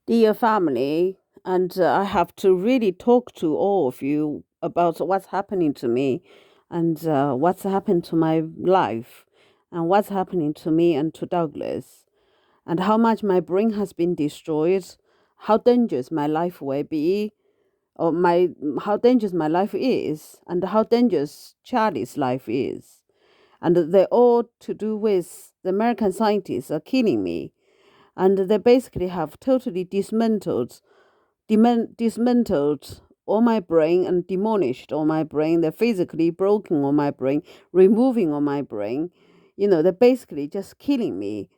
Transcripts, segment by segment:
Dear family, and I have to really talk to all of you about what's happening to me and what's happened to my life and what's happening to me and to Douglas and how much my brain has been destroyed, how dangerous my life will be, or how dangerous my life is, and how dangerous Charlie's life is. And they all to do with the American scientists are killing me, and they basically have totally dismantled all my brain and demolished all my brain. They're physically broken all my brain, removing all my brain. They're basically just killing me,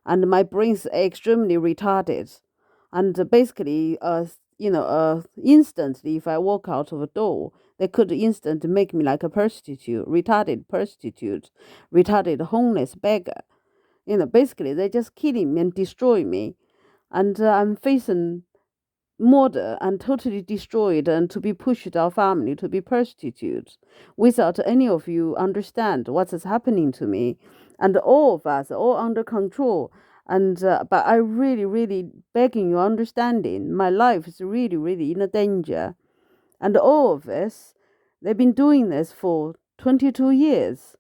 and my brain's extremely retarded. And basically, instantly, if I walk out of a door, they could instantly make me like a prostitute, retarded homeless beggar. Basically, they're just killing me and destroying me, and I'm facing murder and totally destroyed and to be pushed our family to be prostitutes without any of you understand what is happening to me, and all of us all under control. And but I really really begging your understanding, my life is really really in a danger. And all of us, they've been doing this for 22 years,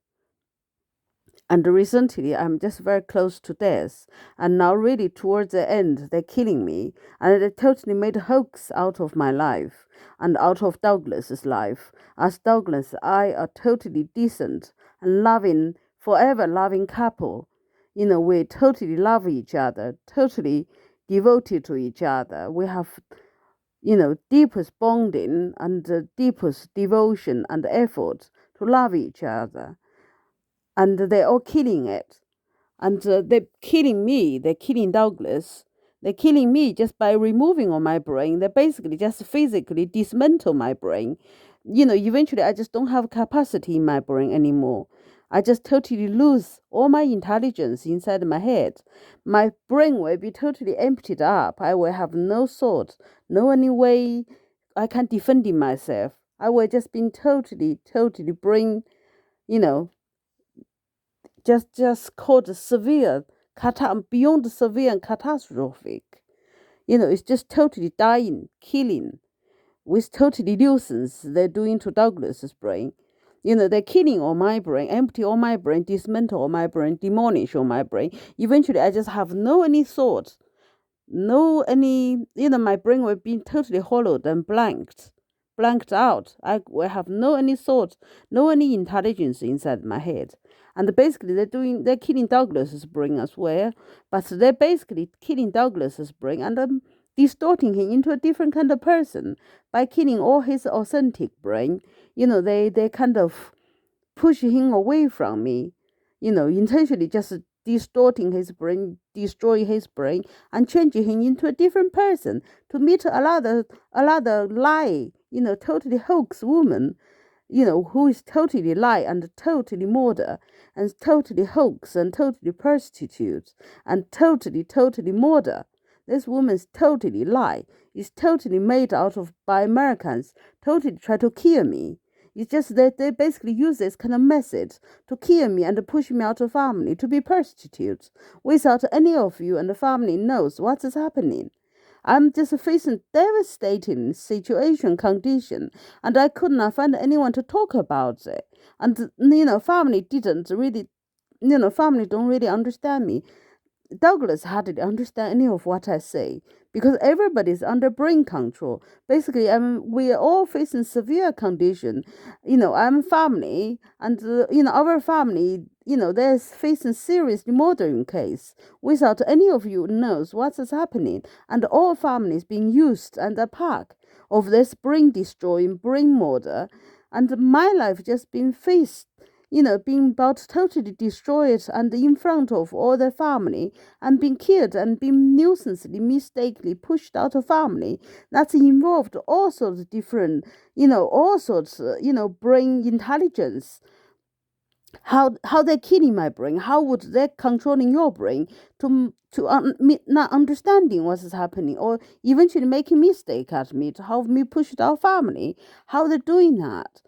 and recently, I'm just very close to death. And now, really, towards the end, they're killing me. And they totally made a hoax out of my life and out of Douglas's life. As Douglas, I are totally decent and loving, forever loving couple. We totally love each other, totally devoted to each other. We have, deepest bonding and deepest devotion and effort to love each other, and they're all killing it. And they're killing me. They're killing Douglas. They're killing me just by removing all my brain. They basically just physically dismantle my brain. Eventually, I just don't have capacity in my brain anymore. I just totally lose all my intelligence inside my head. My brain will be totally emptied up. I will have no thought, no any way I can defend myself. I will just be totally brain, you know, just called severe, beyond severe and catastrophic. It's just totally dying, killing, with totally nuisance they're doing to Douglas's brain. They're killing all my brain, empty all my brain, dismantle all my brain, demolish all my brain. Eventually, I just have no any thought, no any, my brain will be totally hollowed and blanked out. I will have no any thought, no any intelligence inside my head. And basically, they're killing Douglas's brain as well. But they're basically killing Douglas's brain and distorting him into a different kind of person by killing all his authentic brain. They kind of push him away from me, intentionally just distorting his brain, destroy his brain, and changing him into a different person to meet another lie, totally hoax woman, who is totally lie and totally murder and totally hoax and totally prostitute and totally murder. This woman's totally lie. Is totally made out of by Americans, totally try to kill me. It's just that they basically use this kind of method to kill me and to push me out of family to be prostitutes without any of you and the family knows what is happening. I'm just facing devastating situation condition, and I could not find anyone to talk about it. And family didn't really, family don't really understand me. Douglas hardly understand any of what I say because everybody's under brain control. Basically, we are all facing severe condition. I'm family, and our family, they're facing serious murdering case without any of you knows what is happening, and all families being used and a part of this brain destroying brain murder, and my life just being faced, being about totally destroyed and in front of all the family and being killed and being nuisancely mistakenly pushed out of family. That's involved all sorts of different, all sorts, brain intelligence. How they're killing my brain? How would they controlling your brain not understanding what is happening or eventually making mistake at me to have me pushed our family? How they're doing that?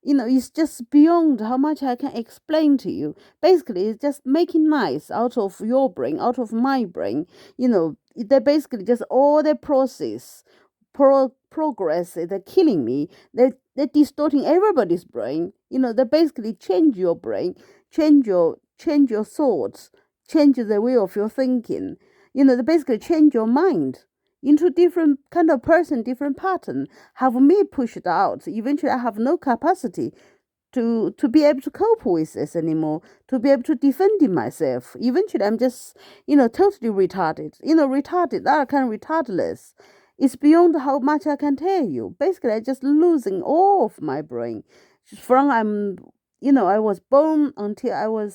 it's just beyond how much I can explain to you. Basically, it's just making nice out of your brain, out of my brain. They basically just all the progress. They're killing me. They're distorting everybody's brain. They basically change your brain, change your thoughts, change the way of your thinking. They basically change your mind into different kind of person, different pattern. Have me pushed out. Eventually, I have no capacity to be able to cope with this anymore, to be able to defend myself. Eventually, I'm just, totally retarded. Retarded, that kind of retardless. It's beyond how much I can tell you. Basically, I just losing all of my brain. From I was born until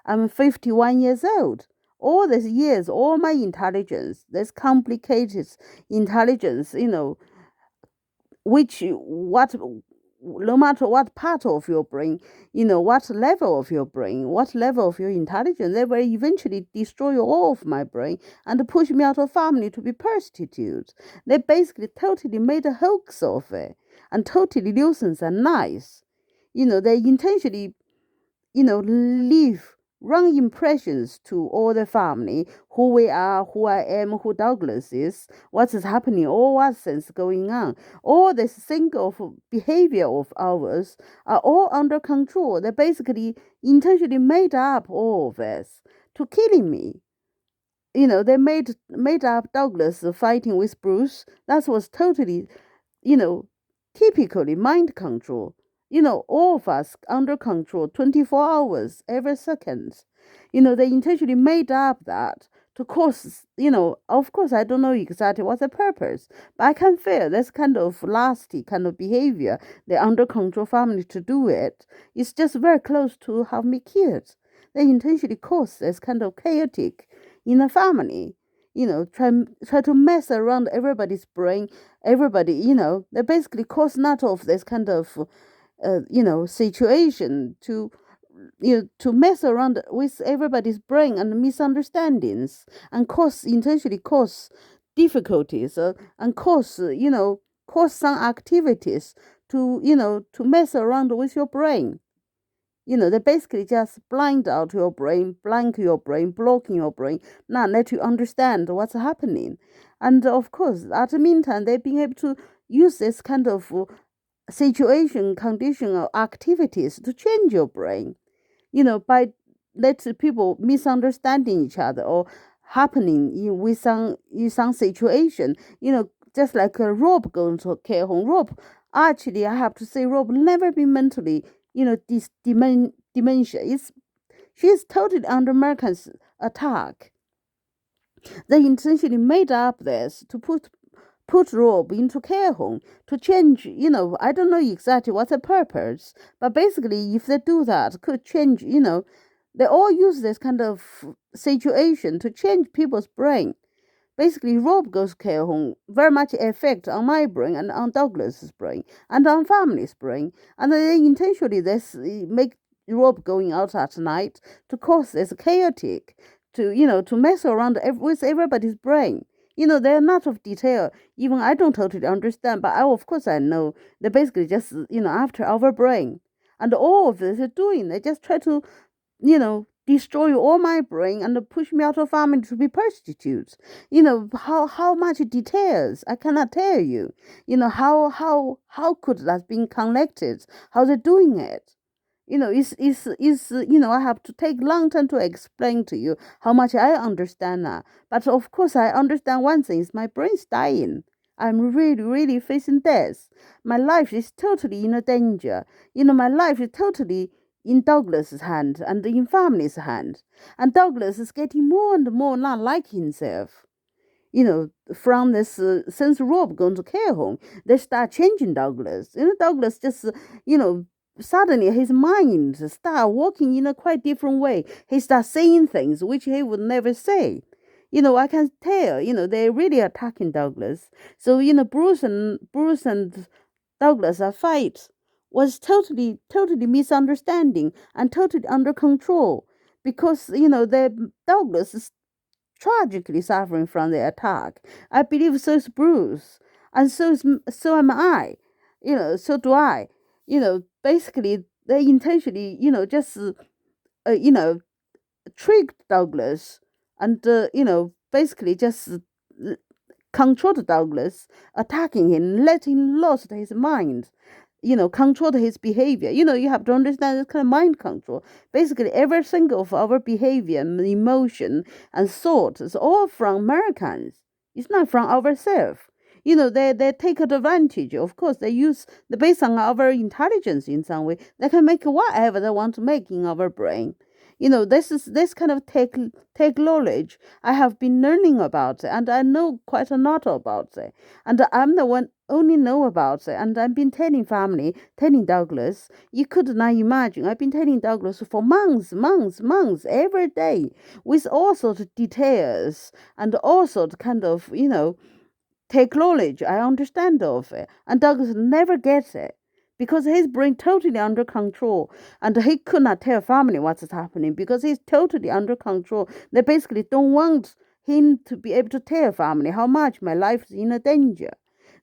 I'm 51 years old. All these years, all my intelligence, this complicated intelligence, which what no matter what part of your brain, what level of your brain, what level of your intelligence, they will eventually destroy all of my brain and push me out of family to be prostitutes. They basically totally made a hoax of it and totally nuisance and nice. They intentionally, leave wrong impressions to all the family, who we are, who I am, who Douglas is, what is happening, all what's going on. All this thing of behavior of ours are all under control. They basically intentionally made up all of this to killing me. They made up Douglas fighting with Bruce. That was totally, typically mind control. All of us under control 24 hours, every second. They intentionally made up that to cause, of course, I don't know exactly what's the purpose, but I can feel this kind of nasty kind of behavior, the under control family to do it. It's just very close to have me killed. They intentionally cause this kind of chaotic in the family. Try to mess around everybody's brain. Everybody, they basically cause none of this kind of situation to mess around with everybody's brain and misunderstandings and intentionally cause difficulties and cause some activities to mess around with your brain. They basically just blind out your brain, blank your brain, blocking your brain, not let you understand what's happening. And of course, at the meantime, they've been able to use this kind of situation, condition, or activities to change your brain, by let people misunderstanding each other or happening in some situation, just like Rob going to care home. Rob, actually, I have to say, Rob never been mentally, this dementia. She's totally under Americans' attack. They intentionally made up this to put Rob into care home to change, I don't know exactly what's the purpose, but basically if they do that, could change, they all use this kind of situation to change people's brain. Basically, Rob goes care home very much effect on my brain and on Douglas's brain and on family's brain. And they intentionally make Rob going out at night to cause this chaotic, to mess around with everybody's brain. They're not of detail. Even I don't totally understand, but of course I know. They're basically just, after our brain. And all of this they're doing, they just try to, destroy all my brain and push me out of family to be prostitutes. How much details I cannot tell you. How could that be connected? How they're doing it? I have to take long time to explain to you how much I understand that. But of course, I understand one thing: is my brain's dying. I'm really, really facing death. My life is totally in a danger. My life is totally in Douglas's hand and in family's hand. And Douglas is getting more and more not like himself. From this, since Rob gone to care home, they start changing Douglas. Douglas just, suddenly his mind start working in a quite different way. He starts saying things which he would never say. I can tell, they're really attacking Douglas. So, Bruce and Douglas are fight was totally misunderstanding and totally under control because, Douglas is tragically suffering from the attack. I believe so is Bruce, and so am I. So do I. basically they intentionally, just, you know, tricked Douglas and, basically just controlled Douglas, attacking him, letting him lost his mind, controlled his behavior. You have to understand this kind of mind control. Basically, every single of our behavior, emotion, and thought is all from Americans. It's not from ourselves. They take advantage. Of course, they use the based on our intelligence in some way. They can make whatever they want to make in our brain. This kind of tech knowledge I have been learning about it, and I know quite a lot about it. And I'm the one only know about it. And I've been telling Douglas. You could not imagine. I've been telling Douglas for months, every day, with all sorts of details and all sorts of kind of, take knowledge. I understand of it. And Douglas never gets it because his brain totally under control, and he could not tell family what's happening because he's totally under control. They basically don't want him to be able to tell family how much my life is in a danger.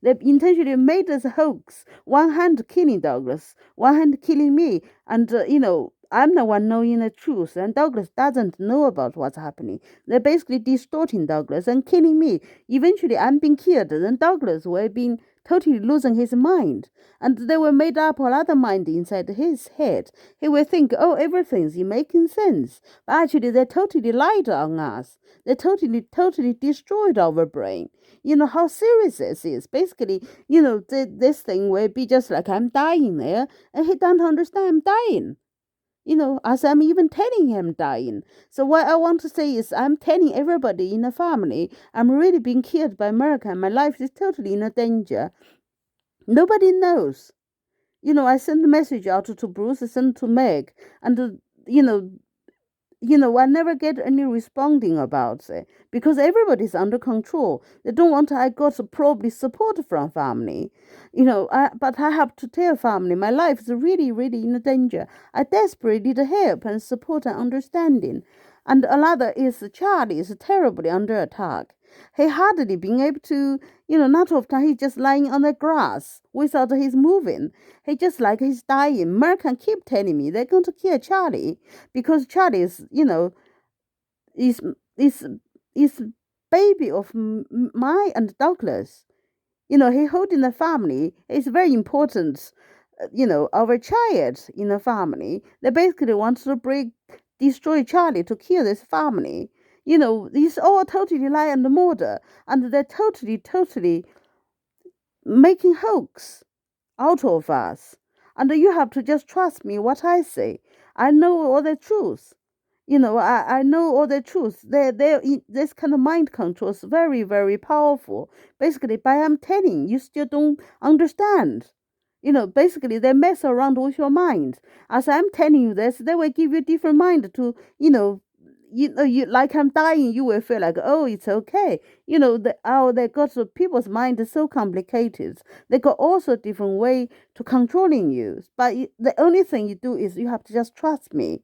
They intentionally made this hoax, one hand killing Douglas, one hand killing me, and I'm the one knowing the truth, and Douglas doesn't know about what's happening. They're basically distorting Douglas and killing me. Eventually, I'm being killed, and Douglas will be totally losing his mind. And they were made up a lot of mind inside his head. He will think, oh, everything's making sense. But actually, they totally lied on us. They totally destroyed our brain. You know how serious this is. Basically, this thing will be just like I'm dying there, and he don't understand I'm dying. As I'm even telling him dying. So what I want to say is I'm telling everybody in the family I'm really being killed by America and my life is totally in a danger. Nobody knows. I sent a message out to Bruce, I sent to Meg, and I never get any responding about it because everybody's under control. They don't want I got probably support from family, but I have to tell family my life is really, really in danger. I desperately need help and support and understanding. And another is Charlie is terribly under attack. He hardly being able to, not often he's just lying on the grass without his moving. He just like he's dying. American keep telling me they're going to kill Charlie because Charlie is, is is is baby of my and Douglas. He holding the family. It's very important. Our child in the family. They basically want to destroy Charlie to kill this family. It's all totally lie and murder, and they're totally making hoax out of us. And you have to just trust me what I say. I know all the truth. I know all the truth. This kind of mind control is very, very powerful. Basically, by I'm telling you, still don't understand. Basically, they mess around with your mind. As I'm telling you this, they will give you different mind to, you like I'm dying, you will feel like, oh, it's okay. They got people's mind is so complicated. They got also different way to controlling you. But the only thing you do is you have to just trust me.